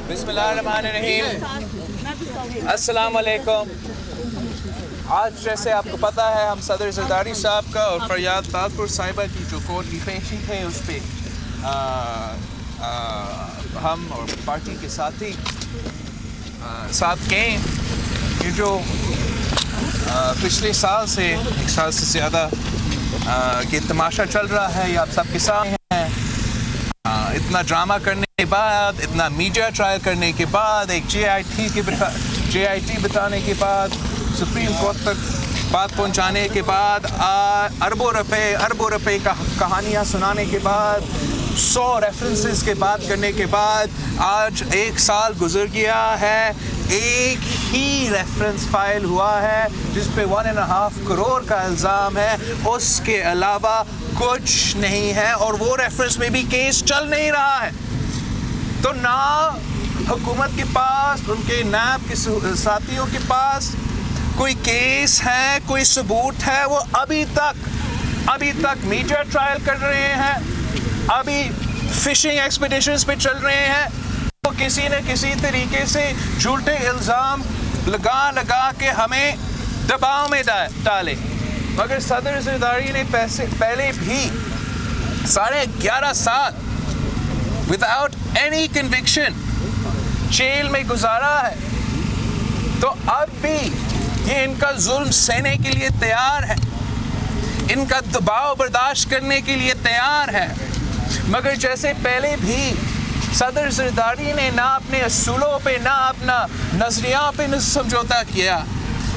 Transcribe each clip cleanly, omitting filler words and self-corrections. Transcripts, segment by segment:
بسم اللہ الرحمن الرحیم. السلام علیکم. آج جیسے آپ کو پتہ ہے ہم صدر زرداری صاحب کا اور فریاد طاہر صاحبہ کی جو کورٹ کی پیشی ہے اس پہ ہم اور پارٹی کے ساتھی ساتھ گئے. یہ جو پچھلے سال سے ایک سال سے زیادہ یہ تماشا چل رہا ہے یہ آپ سب کے سامنے ہیں. اتنا ڈرامہ کرنے کے بعد, اتنا میڈیا ٹرائل کرنے کے بعد, ایک جے آئی ٹی بتانے کے بعد, سپریم کورٹ تک بات پہنچانے کے بعد, اربوں روپے کا کہانیاں سنانے کے بعد, 100 ریفرنسز کے بات کرنے کے بعد آج 1 سال گزر گیا ہے. ایک ہی ریفرنس فائل ہوا ہے جس پہ 1.5 کروڑ کا الزام ہے, اس کے علاوہ کچھ نہیں ہے, اور وہ ریفرنس میں بھی کیس چل نہیں رہا ہے. تو نہ حکومت کے پاس, ان کے نیب کے ساتھیوں کے پاس کوئی کیس ہے, کوئی ثبوت ہے. وہ ابھی تک میڈیا ٹرائل کر رہے ہیں, ابھی فشنگ ایکسپیڈیشنز پہ چل رہے ہیں. وہ کسی نہ کسی طریقے سے جھوٹے الزام لگا کے ہمیں دباؤ میں ڈالے. مگر صدر زرداری نے پہلے بھی 11.5 سال وداؤٹ اینی کنوکشن جیل میں گزارا ہے. تو اب بھی یہ ان کا ظلم سہنے کے لیے تیار ہے, ان کا دباؤ برداشت کرنے کے لیے تیار ہے. مگر جیسے پہلے بھی صدر زرداری نے نہ اپنے اصولوں پہ نہ اپنا نظریہ پہ سمجھوتا کیا,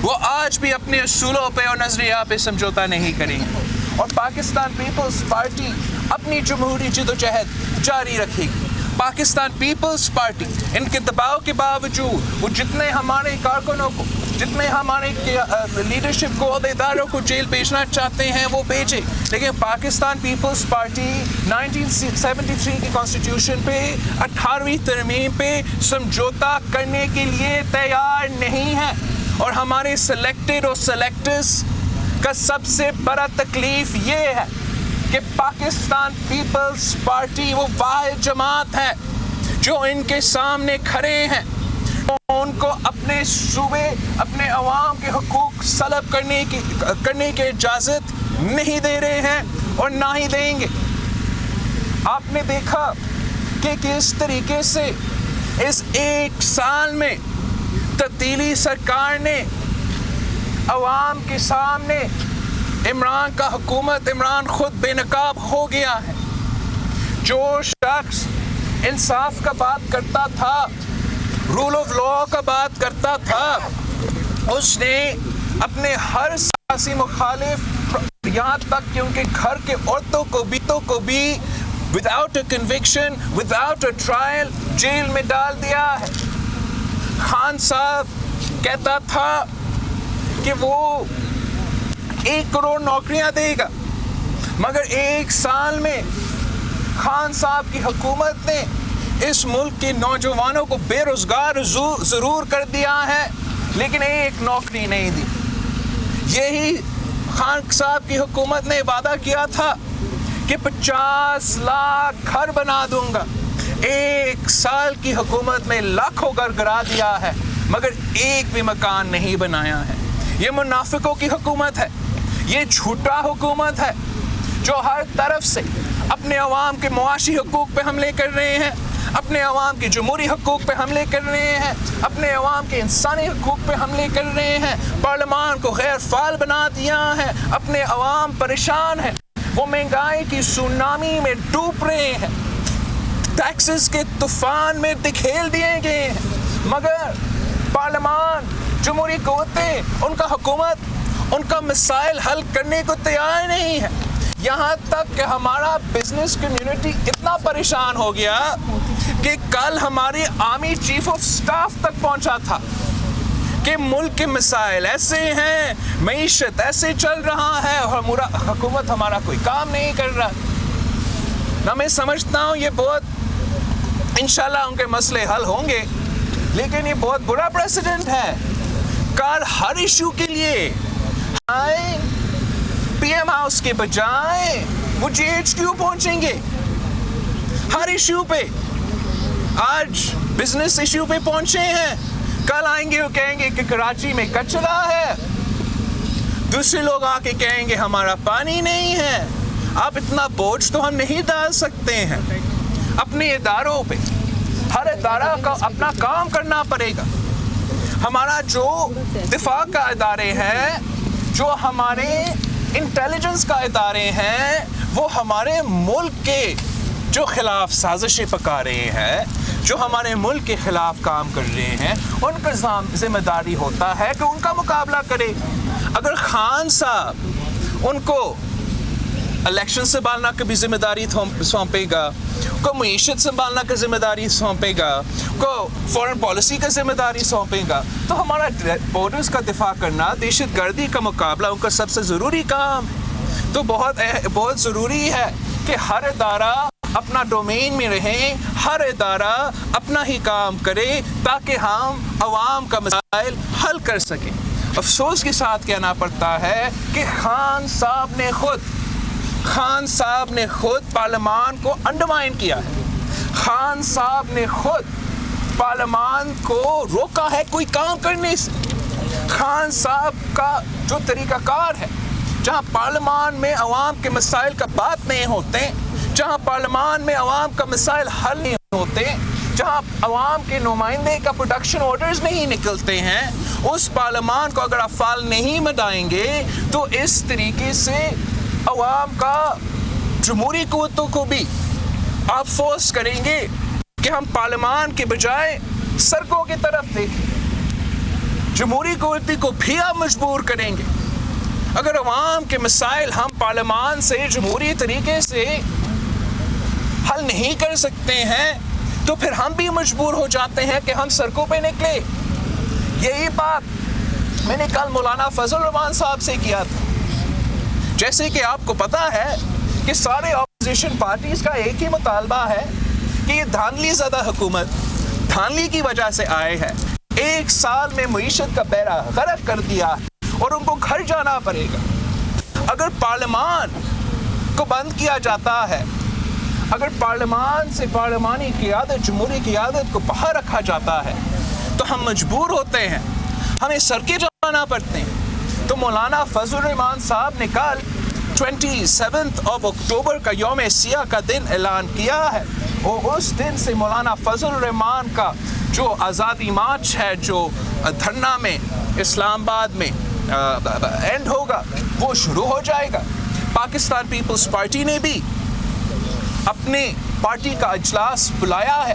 وہ آج بھی اپنے اصولوں پہ اور نظریہ پہ سمجھوتا نہیں کریں گے. اور پاکستان پیپلز پارٹی اپنی جمہوری جدوجہد جاری رکھے گی. پاکستان پیپلز پارٹی ان کے دباؤ کے باوجود وہ جتنے ہمارے کارکنوں کو, جتنے ہمارے لیڈرشپ کو, عہدیداروں کو جیل بھیجنا چاہتے ہیں وہ بھیجے. لیکن پاکستان پیپلز پارٹی 1973 کی کانسٹیٹیوشن پہ 18ویں ترمیم پہ سمجھوتا کرنے کے لیے تیار نہیں ہے. اور ہمارے سلیکٹڈ اور سلیکٹرز کا سب سے بڑا تکلیف یہ ہے کہ پاکستان پیپلز پارٹی وہ واحد جماعت ہے جو ان کے سامنے کھڑے ہیں, ان کو اپنے صوبے, اپنے عوام کے حقوق سلب کرنے کی اجازت نہیں دے رہے ہیں اور نہ ہی دیں گے. آپ نے دیکھا کہ کس طریقے سے اس 1 سال میں تبدیلی سرکار نے عوام کے سامنے عمران کا حکومت, عمران خود بے نقاب ہو گیا ہے. جو شخص انصاف کا بات کرتا تھا, رول آف لا کا بات کرتا تھا, اس نے اپنے ہر سیاسی مخالف, یہاں تک کہ ان کے گھر کے عورتوں کو بھی without a conviction, without a trial jail میں ڈال دیا ہے. خان صاحب کہتا تھا کہ وہ 1 کروڑ نوکریاں دے گا, مگر 1 سال میں خان صاحب کی حکومت نے اس ملک کے نوجوانوں کو بے روزگار ضرور کر دیا ہے, لیکن 1 نوکری نہیں دی. یہی خان صاحب کی حکومت نے وعدہ کیا تھا کہ 50 لاکھ گھر بنا دوں گا. 1 سال کی حکومت میں لاکھوں گھر گرا دیا ہے, مگر 1 بھی مکان نہیں بنایا ہے. یہ منافقوں کی حکومت ہے, یہ جھوٹا حکومت ہے جو ہر طرف سے اپنے عوام کے معاشی حقوق پہ حملے کر رہے ہیں, اپنے عوام کے جمہوری حقوق پہ حملے کر رہے ہیں, اپنے عوام کے انسانی حقوق پہ حملے کر رہے ہیں, پارلیمان کو غیر فعال بنا دیا ہے, اپنے عوام پریشان ہیں, وہ مہنگائی کی سونامی میں ڈوب رہے ہیں, ٹیکسز کے طوفان میں دکھیل دیے گئے ہیں. مگر پارلیمان, جمہوری قوتیں, ان کا حکومت ان کا مسائل حل کرنے کو تیار نہیں ہے. یہاں تک کہ ہمارا بزنس کمیونٹی اتنا پریشان ہو گیا کہ کل ہماری آرمی چیف آف سٹاف تک پہنچا تھا کہ ملک کے مسائل ایسے ہیں, معیشت ایسے چل رہا ہے, اور حکومت ہمارا کوئی کام نہیں کر رہا. نہ میں سمجھتا ہوں یہ بہت, انشاءاللہ ان کے مسئلے حل ہوں گے, لیکن یہ بہت برا پریسیڈنٹ ہے. کل ہر ایشو کے لیے پی ایم ہاؤس کے بجائے وہ جی ایچ کیو پہنچیں گے ہر ایشو پہ. آج बिजनेस इशू पे पहुंचे हैं, कल आएंगे वो कहेंगे कि कराची में कचरा है, दूसरे लोग आके कहेंगे हमारा पानी नहीं है। आप इतना बोझ तो हम नहीं डाल सकते हैं अपने इदारों पे। हर इदारा का अपना काम करना पड़ेगा। हमारा जो दिफा का इदारे हैं, जो हमारे इंटेलिजेंस का इदारे हैं, वो हमारे मुल्क के जो खिलाफ साजिशें पका रहे हैं, जो हमारे मुल्क के खिलाफ काम कर रहे हैं, उनका जिम्मेदारी होता है कि उनका मुकाबला करे। अगर खान साहब उनको इलेक्शन संभालना की भी जिम्मेदारी सौंपेगा, को मईशत संभालना की जिम्मेदारी सौंपेगा, को फॉरेन पॉलिसी का जिम्मेदारी सौंपेगा, तो हमारा बॉर्डर्स का दिफा करना, दहशत गर्दी का मुकाबला उनका सबसे ज़रूरी काम है। तो बहुत ज़रूरी है कि हर इदारा अपना डोमेन में रहें, हर इदारा अपना ही काम करे ताकि हम अवाम का मसाइल हल कर सकें। अफसोस के साथ कहना पड़ता है कि खान साहब ने खुद पार्लियामान को अंडरमाइन किया है। खान साहब ने खुद पार्लियामान को रोका है कोई काम करने से। खान साहब का जो तरीक़ाकार है, जहाँ पार्लियामान में अवाम के मसाइल का बात नहीं होते, जहाँ पार्लियामान में अवाम का मसाइल हल नहीं होते, जहाँ अवाम के नुमाइंदे का प्रोडक्शन ऑर्डर्स नहीं निकलते हैं, उस पार्लियामान को अगर आप फाल नहीं बनाएंगे तो इस तरीके से अवाम का जमहूरी क़ुव्वतों को भी आप फोर्स करेंगे कि हम पार्लियामान के बजाय सड़कों की तरफ देखें। जमहूरी क़ुव्वती को भी आप मजबूर करेंगे। अगर अवाम के मसाइल हम पार्लियामान से जमहूरी तरीके से हल नहीं कर सकते हैं तो फिर हम भी मजबूर हो जाते हैं कि हम सड़कों पे निकले। यही बात मैंने कल मौलाना फजल रहमान साहब से किया था। जैसे कि आपको पता है कि सारे अपोजिशन पार्टीज़ का एक ही मुतालबा है कि ये धांधली ज़्यादा हुकूमत धांधली की वजह से आए हैं। 1 साल में मईशत का बेड़ा गर्क कर दिया और उनको घर जाना पड़ेगा। अगर पार्लियामान को बंद किया जाता है, अगर पार्लियामान से पार्लियामानी क़ियादत, जमहूरी क़ियादत को बाहर रखा जाता है तो हम मजबूर होते हैं, हमें सड़कें जाना पड़ते हैं। तो मौलाना फजल रहमान साहब ने कल 27 अक्टूबर का यौम सियाह का दिन ऐलान किया है और उस दिन से मौलाना फजल रहमान का जो आज़ादी मार्च है, जो धरना में इस्लामाबाद में एंड होगा, वो शुरू हो जाएगा। पाकिस्तान पीपल्स पार्टी ने भी अपने पार्टी का इजलास बुलाया है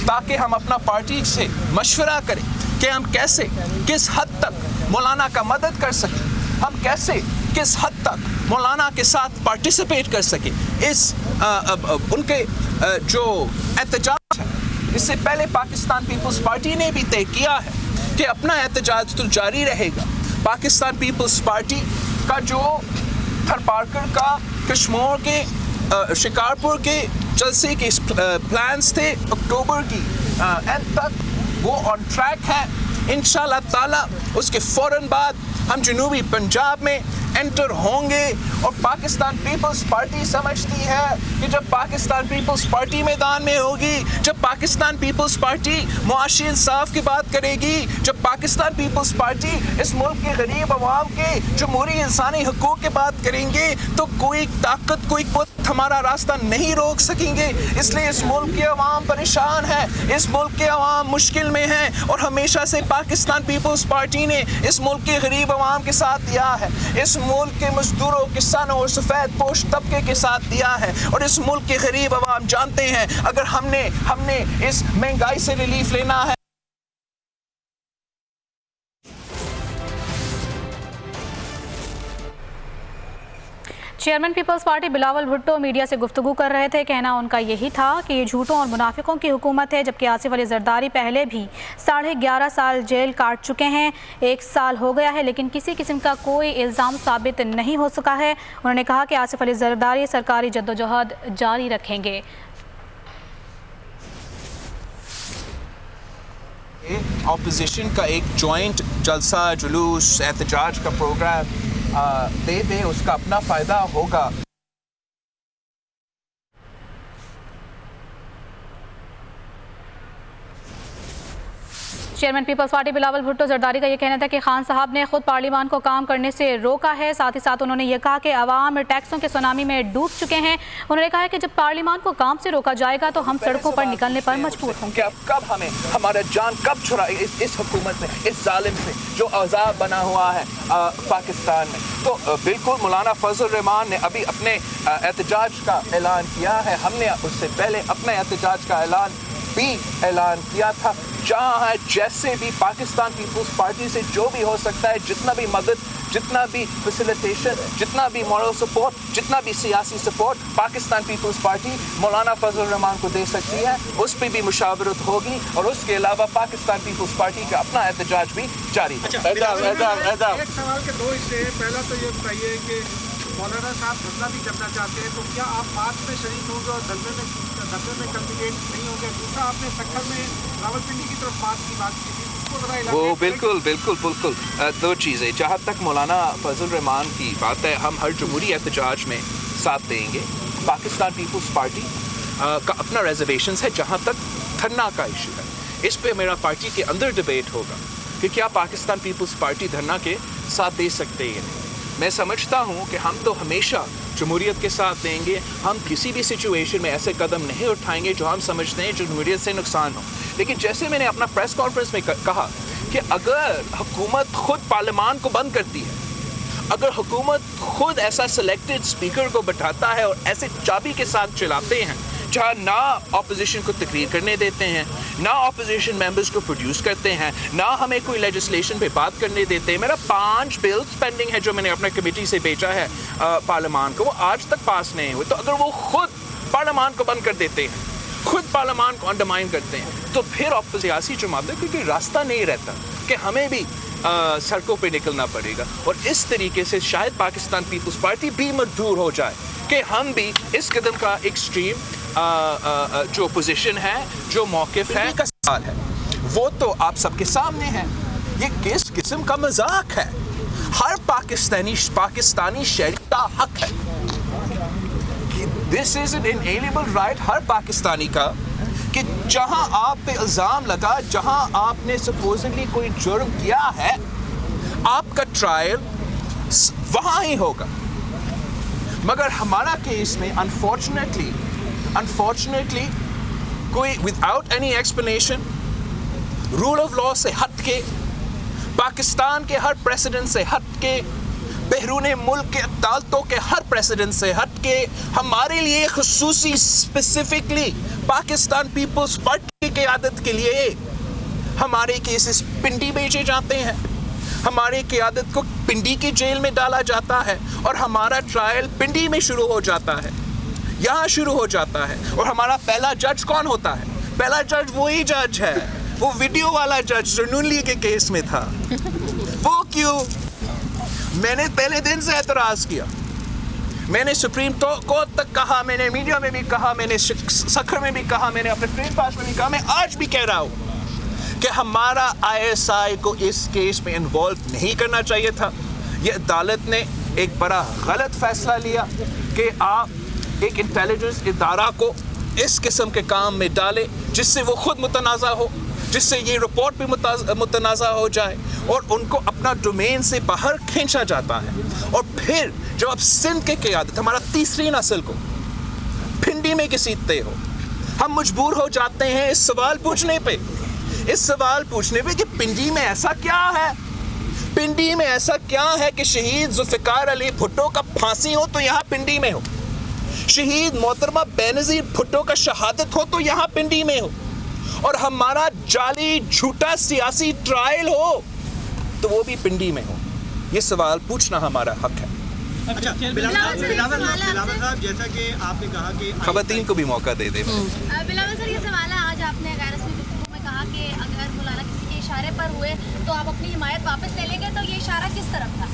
ताकि हम अपना पार्टी से मशवरा करें कि हम कैसे किस हद तक मौलाना का मदद कर सकें, हम कैसे किस हद तक मौलाना के साथ पार्टिसिपेट कर सकें। इस उनके जो एहतजाज है, इससे पहले पाकिस्तान पीपल्स पार्टी ने भी तय किया है कि अपना एहतजाज तो जारी रहेगा। पाकिस्तान पीपल्स पार्टी का जो थरपारकर का कश्मीर के शिकारपुर के जलसे के प्लान्स थे अक्टूबर की एंड तक, वो ऑन ट्रैक है। इंशाअल्लाह ताला उसके फ़ौरन बाद हम जनूबी पंजाब में एंटर होंगे और पाकिस्तान पीपल्स पार्टी समझती है कि जब पाकिस्तान पीपल्स पार्टी मैदान में होगी, जब पाकिस्तान पीपल्स पार्टी मुआशी इंसाफ की बात करेगी, जब पाकिस्तान पीपल्स पार्टी इस मुल्क के गरीब अवाम के जमहूरी इंसानी हकूक़ की बात करेंगे तो कोई ताकत, कोई कुत हमारा रास्ता नहीं रोक सकेंगे। इसलिए इस मुल्क के अवाम परेशान है, इस मुल्क के अवाम मुश्किल में हैं और हमेशा से पाकिस्तान पीपल्स पार्टी ने इस मुल्क के गरीब अवाम के साथ दिया है, इस मुल्क के मजदूरों, किसानों और सफ़ेद पोश तबके के साथ दिया है। और इस मुल्क के गरीब अवाम जानते हैं अगर हमने इस महंगाई से रिलीफ लेना है। Chairman Peoples Party Bilawal Bhutto media से गुफ्तगू कर रहे थे। कहना उनका यही था कि ये झूठों और मुनाफिकों की हुकूमत है, जबकि आसिफ अली जरदारी पहले भी 11.5 साल जेल काट चुके हैं। 1 साल हो गया है लेकिन किसी किस्म का कोई इल्ज़ाम साबित नहीं हो सका है। उन्होंने कहा कि आसिफ अली जरदारी सरकारी जद्दोजहद जारी रखेंगे। ऑपोजिशन का एक जॉइंट जलसा, जुलूस, एहतजाज का प्रोग्राम दे उसका अपना फ़ायदा होगा। Chairman Peoples Party Bilawal Bhutto Zardari का ये कहना था कि खान साहब ने खुद पार्लियामान को काम करने से रोका है। साथ ही साथ उन्होंने ये कहा कि अवाम टैक्सों के सुनामी में डूब चुके हैं। उन्होंने कहा कि जब पार्लियामान को काम से रोका जाएगा तो हम सड़कों पर निकलने पर मजबूर होंगे। कब हमें हमारा जान कब छुड़ाए इस हुकूमत से, इस जालिम से जो अजाब बना हुआ है पाकिस्तान में। तो बिल्कुल मौलाना फजल रहमान ने अभी अपने एहतजाज का ऐलान किया है। हमने उससे पहले अपने एहतजाज का ऐलान किया था। जहाँ जैसे भी पाकिस्तान पीपल्स पार्टी से जो भी हो सकता है, जितना भी मदद, जितना भी फैसिलिटेशन, जितना भी मॉरल सपोर्ट, जितना भी सियासी सपोर्ट पाकिस्तान पीपल्स पार्टी मौलाना फजल रहमान को दे सकती है, उस पर भी मुशावरत होगी। और उसके अलावा पाकिस्तान पीपल्स पार्टी का अपना एहतजाज भी जारी है। एक सवाल के दो हिस्से हैं। पहला तो ये बताइए कि मौलाना साहब धरना भी करना चाहते हैं, तो क्या आप मार्च में शरीक होंगे और धरने में कैंडिडेट नहीं होंगे? दूसरा, आपने सक्खर में रावलपिंडी की तरफ बात की थी, उसको जरा वो बिल्कुल दो चीज़ें। जहाँ तक मौलाना फजल रहमान की बात है, हम हर जमहूरी एहतजाज में साथ देंगे। पाकिस्तान पीपल्स पार्टी का अपना रिजर्वेशंस है। जहाँ तक धरना का इशू है, इस पे मेरा पार्टी के अंदर डिबेट होगा कि क्या पाकिस्तान पीपल्स पार्टी धरना के साथ दे सकते हैं या नहीं। मैं समझता हूँ कि हम तो हमेशा जमहूरियत के साथ देंगे। हम किसी भी सिचुएशन में ऐसे कदम नहीं उठाएंगे जो हम समझते हैं जमहूरियत से नुकसान हो। लेकिन जैसे मैंने अपना प्रेस कॉन्फ्रेंस में कहा कि अगर हुकूमत खुद पार्लियामान को बंद करती है, अगर हुकूमत खुद ऐसा सिलेक्टेड स्पीकर को बैठाता है और ऐसे चाबी के साथ चलाते हैं जहाँ ना अपोजिशन को तकरीर करने देते हैं, ना अपोजिशन मेंबर्स को प्रोड्यूस करते हैं, ना हमें कोई लेजिस्लेशन पे बात करने देते हैं। मेरा 5 बिल्स पेंडिंग है जो मैंने अपने कमेटी से भेजा है पार्लियामान को, वो आज तक पास नहीं हुए। तो अगर वो खुद पार्लियामान को बंद कर देते हैं, खुद पार्लियामान को अंडरमाइन करते हैं, तो फिर सियासी जमातें क्योंकि रास्ता नहीं रहता कि हमें भी सड़कों पे निकलना पड़ेगा। और इस तरीके से शायद पाकिस्तान पीपल्स पार्टी भी मजबूर हो जाए कि हम भी इस कदम का एक्सट्रीम जो पोजीशन है, जो मौक़िफ़ है का सवाल है, वो तो आप सबके सामने है। ये किस किस्म का मजाक है? हर पाकिस्तानी शहरी का हक है। दिस इज एन इनएलिएनेबल राइट हर पाकिस्तानी का कि जहां आप पे इल्ज़ाम लगा, जहां आपने सपोजिटली कोई जुर्म किया है, आपका ट्रायल वहां ही होगा। मगर हमारा केस में अनफॉर्चुनेटली कोई without any explanation, rule of law से हट के, पाकिस्तान के हर प्रेसिडेंट से हट के, बहरूने मुल्क के अदालतों के हर प्रेसिडेंट से हट के, हमारे लिए खुसूसी स्पेसिफिकली पाकिस्तान पीपल्स पार्टी की क़यादत के लिए हमारे केसेस पिंडी भेजे जाते हैं, हमारे क़यादत को पिंडी की जेल में डाला जाता है और हमारा ट्रायल पिंडी में शुरू हो जाता है, यहाँ शुरू हो जाता है। और हमारा पहला जज कौन होता है? पहला जज वही जज है, वो वीडियो वाला जज जो नून लीग के केस में था। वो क्यों? मैंने पहले दिन से एतराज़ किया, मैंने सुप्रीम कोर्ट तक कहा, मैंने मीडिया में भी कहा, मैंने सक्खर में भी कहा, मैंने अपने फ्रीडम पास में भी कहा, मैं आज भी कह रहा हूँ कि हमारा ISI को इस केस में इन्वॉल्व नहीं करना चाहिए था। ये अदालत ने एक बड़ा गलत फैसला लिया कि आप एक इंटेलिजेंस इदारा को इस किस्म के काम में डाले जिससे वो खुद मुतनाज़ा हो, जिससे ये रिपोर्ट भी मुतनाज़ा हो जाए और उनको अपना डोमेन से बाहर खींचा जाता है। और फिर जब आप सिंध के क़यादत, हमारा तीसरी नस्ल को पिंडी में घसीटते हो, हम मजबूर हो जाते हैं इस सवाल पूछने पे कि पिंडी में ऐसा क्या है, पिंडी में ऐसा क्या है कि शहीद जुल्फ़िकार अली भुट्टो का फांसी हो तो यहाँ पिंडी में हो, शहीद मोहतरमा बेनज़ीर भुट्टो का शहादत हो तो यहाँ पिंडी में हो, और हमारा जाली झूठा सियासी ट्रायल हो तो वो भी पिंडी में हो। ये सवाल पूछना हमारा हक है। अच्छा, बिलावल साहब, जैसा कि आपने कहा कि ख़वातीन को भी मौका दे दे। बिलावल सर, ये सवाल है, आज आपने गैर रस्मी गुफ्तगू में कहा कि अगर मौलाना किसी के इशारे पर हुए तो आप अपनी हिमायत वापस ले लेंगे, तो ये इशारा किस तरफ था?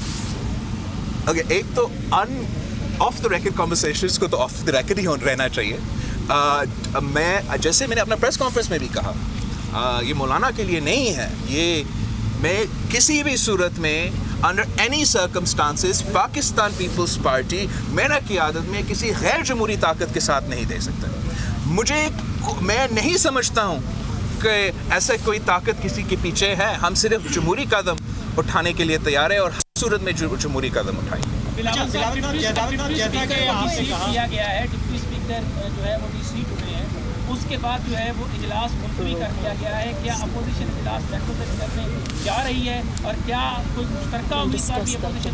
ओके, एक तो ऑफ द रिकॉर्ड कॉन्वर्सेशंस को तो ऑफ द रिकॉर्ड ही रहना चाहिए। मैंने अपना प्रेस कॉन्फ्रेंस में भी कहा, ये मौलाना के लिए नहीं है, ये मैं किसी भी सूरत में under any circumstances Pakistan Peoples Party मेरा क़यादत में किसी गैर जमहूरी ताकत के साथ नहीं दे सकता। मैं नहीं समझता हूँ کہ ایسا کوئی طاقت کسی کے پیچھے ہے. ہم صرف جمہوری قدم اٹھانے کے لیے تیار ہے اور ہر صورت میں جمہوری قدم اٹھائیں گے. کیا گیا ہے ڈپٹی اسپیکر جو ہے وہ ریسیٹ ہوئے ہیں, اس کے بعد جو ہے وہ اجلاس ملتوی کر دیا گیا ہے. کیا اپوزیشن اجلاس ریگولر کرنے جا رہی ہے اور کیا کوئی مشترکہ امیدوار بھی اپوزیشن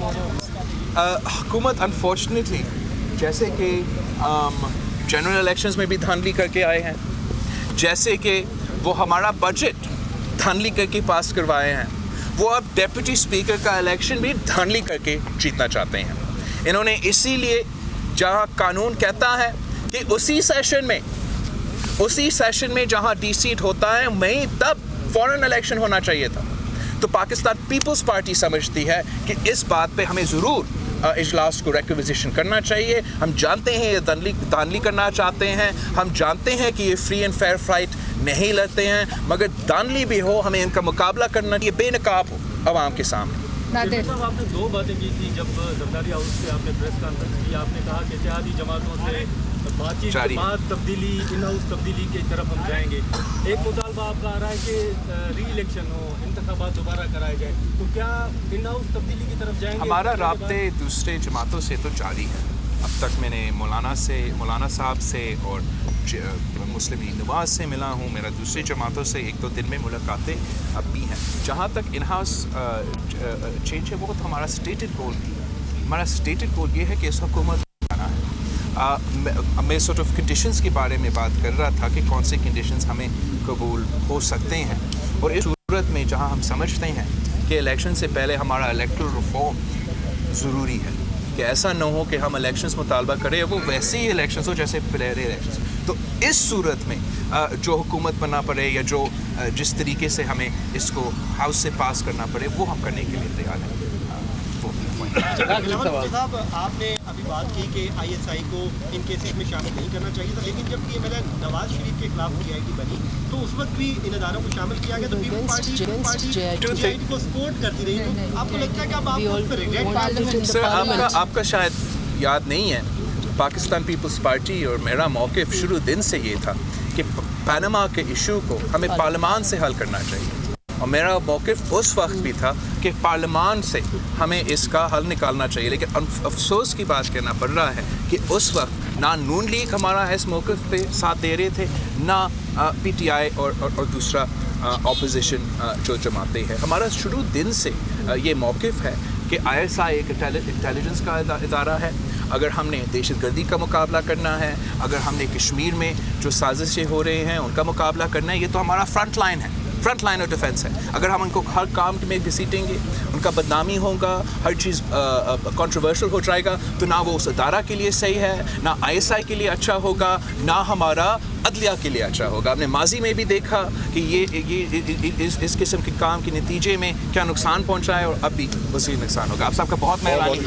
حکومت انفارچونیٹلی جیسے کہ جنرل الیکشنز میں بھی دھاندلی کر کے آئے ہیں, جیسے کہ وہ ہمارا بجٹ دھاندلی کر کے پاس کروائے ہیں, وہ اب ڈیپٹی اسپیکر کا الیکشن بھی دھاندلی کر کے جیتنا چاہتے ہیں. انہوں نے اسی لیے جہاں قانون کہتا ہے کہ اسی سیشن میں جہاں ڈی سیٹ ہوتا ہے وہیں تب فوراً الیکشن ہونا چاہیے تھا, تو پاکستان پیپلز پارٹی سمجھتی ہے کہ اس بات پہ ہمیں ضرور اجلاس کو ریکویزیشن کرنا چاہیے. ہم جانتے ہیں یہ دھاندلی کرنا چاہتے ہیں, ہم جانتے ہیں کہ یہ فری اینڈ فیئر فائٹ نہیں لڑتے ہیں, مگر دھاندلی بھی ہو ہمیں ان کا مقابلہ کرنا چاہیے بے نقاب ہو عوام کے سامنے. صاحب آپ نے 2 باتیں کی تھی جب زرداری ہاؤس سے آپ نے پریس کانفرنس کی. آپ نے کہا کہ اتحادی جماعتوں سے بات چیت کے بعد تبدیلی ان ہاؤس تبدیلی کی طرف ہم جائیں گے. ایک مطالبہ آپ کا آ رہا ہے کہ ری الیکشن ہو, انتخابات دوبارہ کرائے جائیں, تو کیا ان ہاؤس تبدیلی کی طرف جائیں گے؟ ہمارا رابطے دوسرے جماعتوں سے تو جاری ہے. اب تک میں نے مولانا صاحب سے اور مسلم لیگ نواز سے ملا ہوں. میرا دوسری جماعتوں سے 1-2 دن میں ملاقاتیں اب بھی ہیں. جہاں تک ان ہاؤس چینج ہے وہ تو ہمارا اسٹیٹڈ گول بھی ہے. ہمارا اسٹیٹڈ گول یہ ہے کہ اس حکومت بنانا ہے. میں سارٹ آف کنڈیشنز کے بارے میں بات کر رہا تھا کہ کون سے کنڈیشنز ہمیں قبول ہو سکتے ہیں, اور اس صورت میں جہاں ہم سمجھتے ہیں کہ الیکشن سے پہلے ہمارا الیکٹرل ریفارم ضروری ہے, کہ ایسا نہ ہو کہ ہم الیکشنز مطالبہ کریں وہ ویسے ہی الیکشنز ہو جیسے پہلے الیکشنز. تو اس صورت میں جو حکومت بننا پڑے یا جو جس طریقے سے ہمیں اس کو ہاؤس سے پاس کرنا پڑے وہ ہم کرنے کے لیے تیار ہیں. صاحب آپ نے ابھی بات کی کہ ISI کو ان کیسز میں شامل نہیں کرنا چاہیے تھا, لیکن جب PMLA نواز شریف کے خلاف PIT بنی تو اس وقت بھی ان اداروں کو شامل کیا گیا, تو پیپلز پارٹی PIT کو سپورٹ کرتی رہی. تو آپ کو لگتا ہے کہ اب آپ اس پر ریگریٹ سر آپ کا شاید یاد نہیں ہے, پاکستان پیپلز پارٹی اور میرا موقف شروع دن سے یہ تھا کہ پاناما کے ایشو کو ہمیں پارلیمان سے حل کرنا چاہیے, اور میرا موقف اس وقت بھی تھا کہ پارلیمان سے ہمیں اس کا حل نکالنا چاہیے. لیکن افسوس کی بات کہنا پڑ رہا ہے کہ اس وقت نہ نون لیگ ہمارا اس موقف پہ ساتھ دے رہے تھے, نہ PTI اور دوسرا اپوزیشن جو جماعتیں ہیں. ہمارا شروع دن سے یہ موقف ہے کہ ISI ایک انٹیلیجنس کا ادارہ ہے. اگر ہم نے دہشت گردی کا مقابلہ کرنا ہے, اگر ہم نے کشمیر میں جو سازشیں ہو رہے ہیں ان کا مقابلہ کرنا ہے, یہ تو ہمارا فرنٹ لائن آف ڈیفینس ہے. اگر ہم ان کو ہر کام میں گھسیٹیں گے, ان کا بدنامی ہوگا, ہر چیز کنٹروورشل ہو جائے گا, تو نہ وہ اس ادارہ کے لیے صحیح ہے, نہ ISI کے لیے اچھا ہوگا, نہ ہمارا عدلیہ کے لیے اچھا ہوگا. ہم نے ماضی میں بھی دیکھا کہ یہ اس قسم کے کام کے نتیجے میں کیا نقصان پہنچا ہے, اور اب بھی وسیع نقصان ہوگا. آپ سب کا بہت مہربانی.